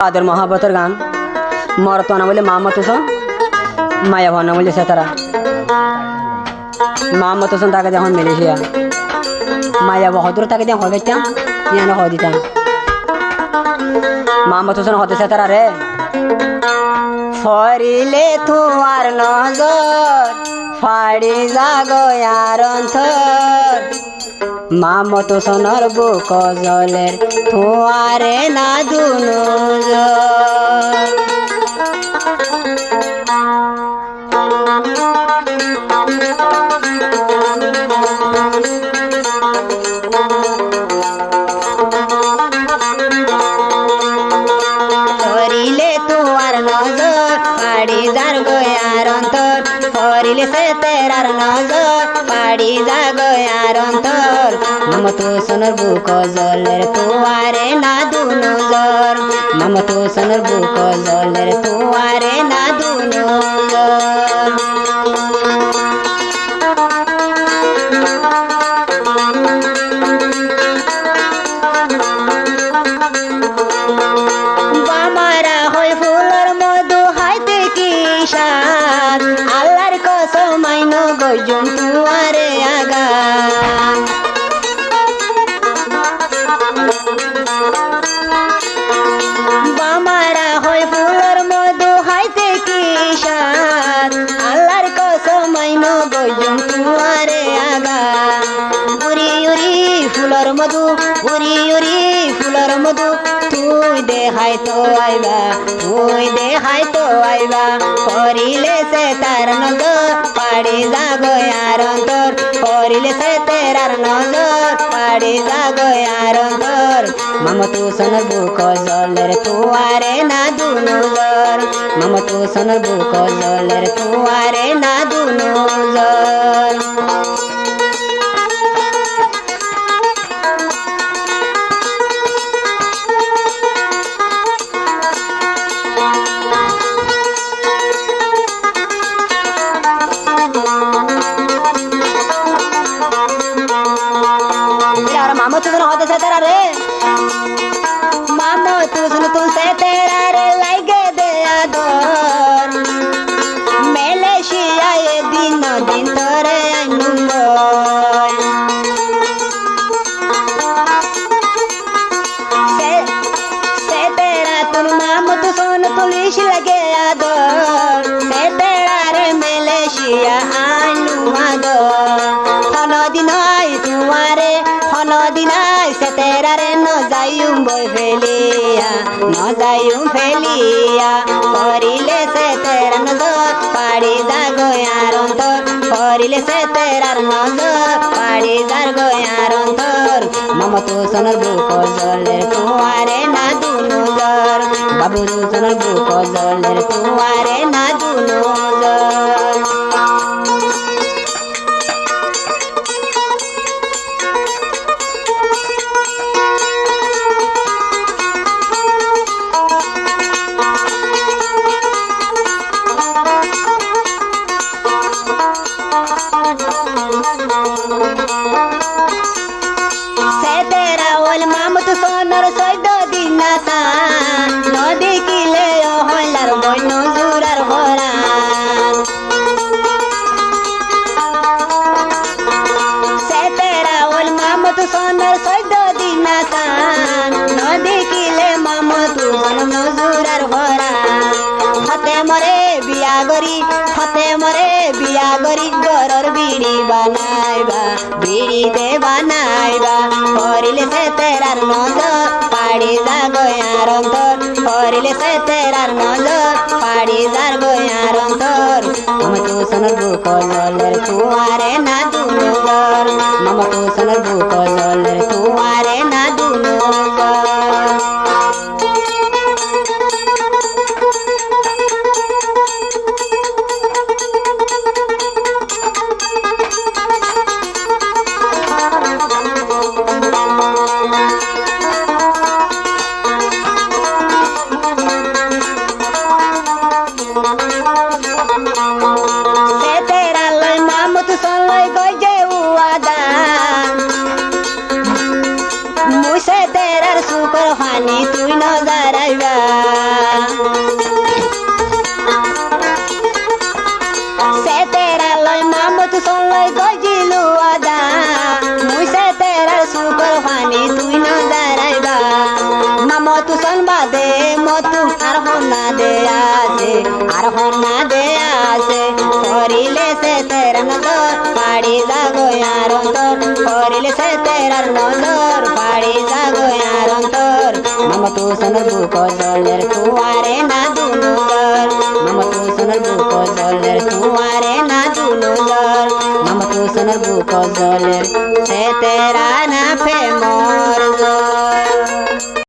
আদের মহাব্বতের গান মরতনা বলে মোহাম্মদ হোসেন মায়া ভান্না বলে সেতারা মোহাম্মদ হোসেন তাকে যখন মালয়েশিয়া মায়া বাহাদুর তাকে দিয়ে হবেতাম ইয়ানো হ দিতাম মোহাম্মদ হোসেন হতে সেতারা রে ফরিলে তোমার নজর ফাড়ি জাগয়ার অন্তর মোহাম্মদ হোসেনের বুক জলের তোমারে না দুনো ফরিলে তোমার নজর ফাড়ি যার গয়ার অন্তর ফরিলে সে তেরার নজর ফাড়ি যা গয়ার অন্তর মোহাম্মদ হোসেনের বুক জলের তোমারে না দুনো জর মোহাম্মদ হোসেনের বুক জলের তোমারে না দুনো জর বামারা হয় ফুলের মধু হাইতে কি সাত আল্লাহর কসম মাইনো গজুম তুয়ারে আগা বামারা হয় ফুলের মধু হাইতে কি সাত আল্লাহর কসম মাইনো গজুম তুয়ারে আগা উরি উরি ফুলের মধু উরি উরি ফুলের মধু তুই দেখাই তো আইবা তুই দেখাই তো আইবা করিলে সে তার নজর পাড়ি জাগয়ার অন্তর করিলে সে তেরার নজর পাড়ি জাগয়ার অন্তর মোহাম্মদ হোসেনের বুক জলের তুয়ারে না দুনো জর মোহাম্মদ হোসেনের বুক জলের তুয়ারে না দুনো জর मोहम्मद हुसैन होते से तेरा रे मोहम्मद हुसैन तुझसे तेरा रे लागे दे आदर मलेशिया ये दिन दिन तोरे आनुंगो से तेरा तुम मोहम्मद हुसैन पुलिस लगे आदर से तेरा रे मलेशिया आनुंगो खाना दिन आई तुम्हारे দিনাই সে তেরারে ন যাইম বই ফেলিয়া ন যাইম ফেলিয়া করিলে সে তেরা নজর পাড়ি যা গয়ার অন্তর করিলে সে তেরার নজর পাড়ি যার গয়ার অন্তর মোহাম্মদ হোসেনের বুক জলের তুয়ারে না দুনো জর বাবু হোসেনের বুক জলের তুয়ারে না দুনো জর মোহাম্মদ হোসেনের সৈদ দিনাতা নদী কিলে হলার বন্য জুরার হরান সে তেরা ওল মোহাম্মদ হোসেনের সৈদ দিনাতা নদী কিলে মোহাম্মদ হোসেন নজুরার হরান হতে মরে বিয়া গরি গরর বিড়ি বানাইবা বিড়ি দে বানাইবা করিলে সে তেরার নজর পাড়ি যা গয়ার অন্তর করিলে সে তেরার নজর পাড়ি যার গয়ার অন্তর মোহাম্মদ হোসেনের বুক জলের তুয়ারে না দুনো জর মোহাম্মদ হোসেনের বুক জলের তুয়ারে না দুনো জর হন্না দে আছে আর হন্না দে আছে করিলে সে তেরা নজর পাড়ি যাগো আর অন্তর করিলে সে তেরার নজর পাড়ি যাগো আর অন্তর মামা তু সোনার বুক জলের কুয়ারে না দুনজর মামা তু সোনার বুক জলের কুয়ারে না দুনজর মামা তু সোনার বুক জলের